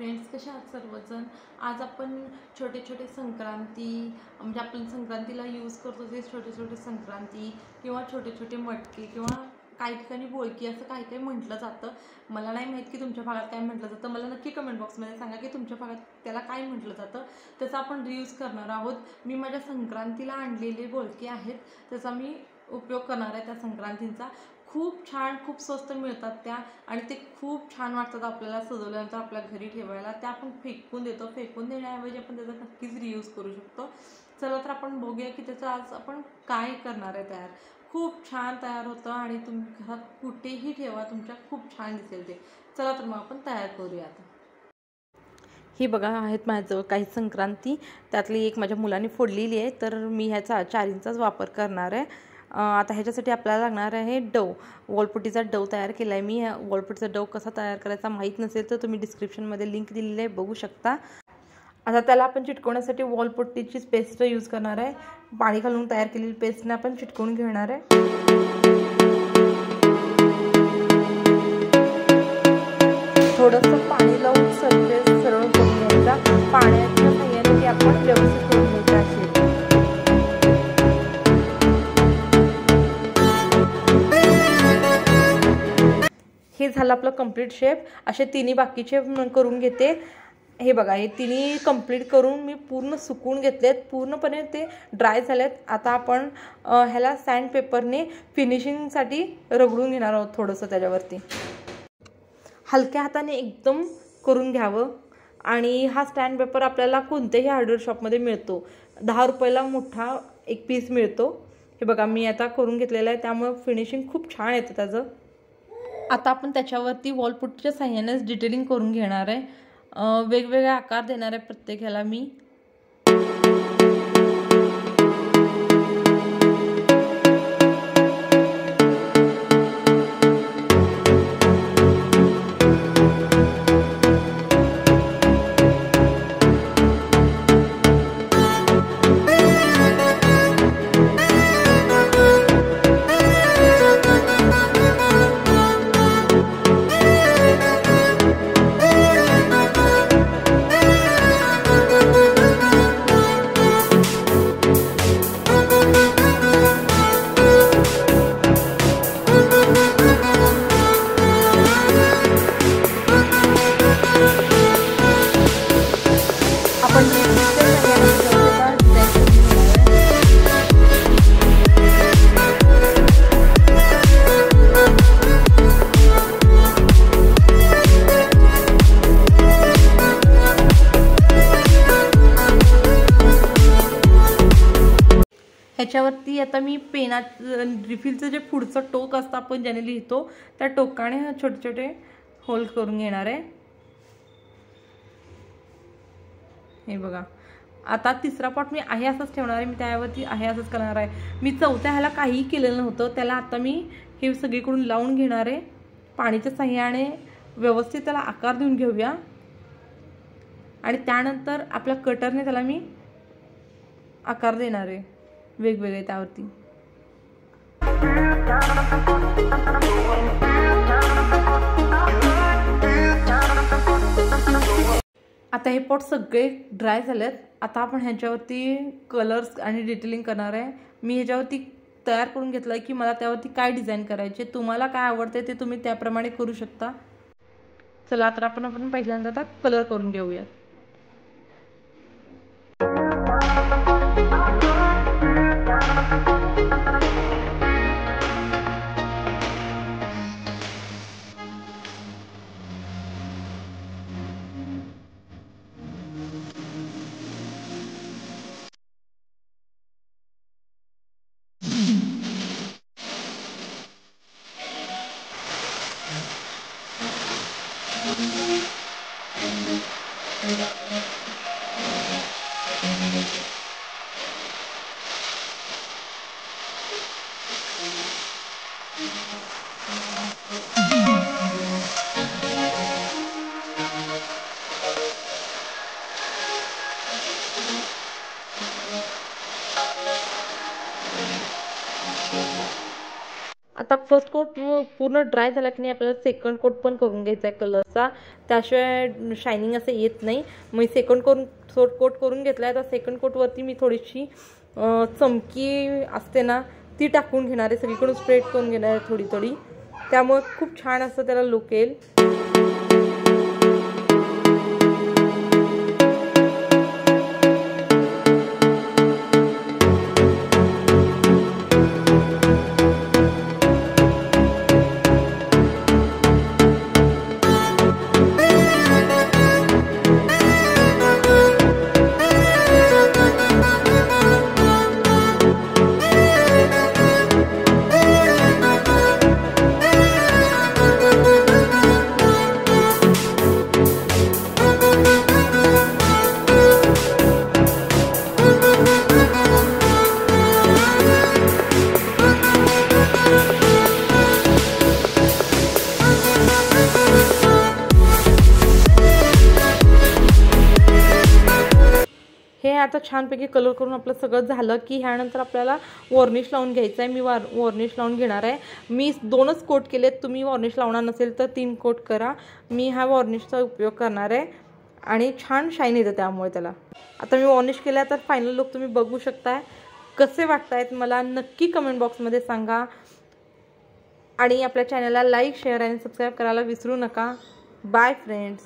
Friends, कशा आहात सर्वजण? आज आपण छोटे छोटे संक्रांती म्हणजे आपण संक्रांतीला यूज करतो ते छोटे छोटे संक्रांती किंवा छोटे छोटे मटके किंवा काही ठिकाणी बोळकी असं काही काही म्हटलं जातं. मला नाही माहीत की तुमच्या भागात काय म्हटलं जातं. मला नक्की कमेंट बॉक्समध्ये सांगा की तुमच्या भागात त्याला काय म्हटलं जातं. त्याचा आपण रियूज करणार आहोत. मी माझ्या संक्रांतीला आणलेले बोळके आहेत, त्याचा मी उपयोग करणार आहे त्या संक्रांतींचा. खूप छान, खूप स्वस्त मिळतात त्या आणि ते खूप छान वाटतात आपल्याला सजवल्यानंतर आपल्या घरी ठेवायला. त्या आपण फेकून देतो, फेकून देण्याऐवजी आपण त्याचा नक्कीच रियूज करू शकतो. चला तर आपण बघूया की त्याचं आज आपण काय करणार आहे तयार. खूप छान तयार होतं आणि तुम्ही घरात कुठेही ठेवा, तुमच्या खूप छान दिसेल ते. चला तर मग आपण तयार करूयात. ही बघा आहेत माझ्याजवळ काही संक्रांती, त्यातली एक माझ्या मुलाने फोडलेली आहे, तर मी ह्याचा चारींचाच वापर करणार आहे. आता ह्याच्यासाठी आपल्याला लागणार आहे डव. वॉलपुट्टीचा डव तयार केला आहे मी. वॉलपुट्टीचा डव कसा तयार करायचा माहीत नसेल तर तुम्ही डिस्क्रिप्शनमध्ये लिंक दिलेली आहे, बघू शकता. आता त्याला आपण चिटकवण्यासाठी वॉलपुट्टीचीच पेस्ट यूज करणार आहे. पाणी घालून तयार केलेली पेस्टने आपण चिटकवून घेणार आहे. थोडंसं पाणी लावून सरफेस सरळ करून घ्यायचा. पाण्याच्या साह्याने आपण व्यवस्थित करून घ्यायचं असेल. हे झालं आपलं कंप्लीट शेप. असे तिन्ही बाकीचे करून घेते. हे बघा, हे तिन्ही कंप्लीट करून मी पूर्ण सुकवून घेतलेत, पूर्णपणे ते ड्राय झालेत. आता आपण ह्याला सँडपेपरने फिनिशिंगसाठी रगडून घेणार आहोत थोडंसं त्याच्यावरती. हलक्या हाताने एकदम करून घ्यावं. आणि हा स्टँड पेपर आपल्याला कोणत्याही हार्डवेअर शॉपमध्ये मिळतो. 10 रुपयाला मोठा एक पीस मिळतो. हे बघा, मी आता करून घेतलेलं आहे, त्यामुळे फिनिशिंग खूप छान येतं त्याचं. आता आपण त्याच्यावरती वॉलपुट्टीच्या साह्यानेच डिटेलिंग करून घेणार आहे. वेगवेगळे आकार देणार आहे प्रत्येक ह्याला मी. ह्याच्यावरती आता मी रिफिलचं जे पुढचं टोक असतं आपण ज्याने लिहितो त्या टोकाने छोटे छोटे होल करून घेणार आहे. हे बघा, आता तिसरा पॉट मी आहे असंच ठेवणार आहे. मी त्यावरती आहे असंच करणार आहे. मी चौथ्या ह्याला काहीही केलेलं नव्हतं. त्याला आता मी हे सगळीकडून लावून घेणार आहे. पाणीच्या साह्याने व्यवस्थित त्याला आकार देऊन घेऊया आणि त्यानंतर आपल्या कटरने त्याला मी आकार देणार आहे वेगवेगळे त्यावरती. आता हे पॉट सगळे ड्राय झालेत. आता आपण ह्याच्यावरती कलर्स आणि डिटेलिंग करणार आहे. मी ह्याच्यावरती तयार करून घेतलं आहे की मला त्यावरती काय डिझाईन करायचे. तुम्हाला काय आवडते ते तुम्ही त्याप्रमाणे करू शकता. चला तर आपण पहिल्यांदा आता कलर करून घेऊयात. आता फर्स्ट कोट पूर्ण ड्राय झाला की नाही आपल्याला सेकंड कोट पण करून घ्यायचा आहे कलरचा, त्याशिवाय शायनिंग असं येत नाही. मी सेकंड कोट करून घेतला आहे. आता सेकंड कोटवरती मी थोडीशी चमकी असते ना ती टाकून घेणार आहे, सगळीकडून स्प्रेड करून घेणार आहे थोडी थोडी, त्यामुळे खूप छान असं त्याला लुक येईल. हे आता छानपैकी कलर करून आपलं सगळं झालं की ह्यानंतर आपल्याला वॉर्निश लावून घ्यायचं आहे. मी वॉर्निश लावून घेणार आहे. मी 2च कोट केलेत, तुम्ही वॉर्निश लावणार नसेल तर 3 कोट करा. मी हा वॉर्निशचा उपयोग करणार आहे आणि छान शाईन येतं त्यामुळे त्याला. आता मी वॉर्निश केला तर फायनल लुक तुम्ही बघू शकताय. कसे वाटतायत मला नक्की कमेंट बॉक्समध्ये सांगा आणि आपल्या चॅनलला लाईक शेअर आणि सबस्क्राईब करायला विसरू नका. Bye friends.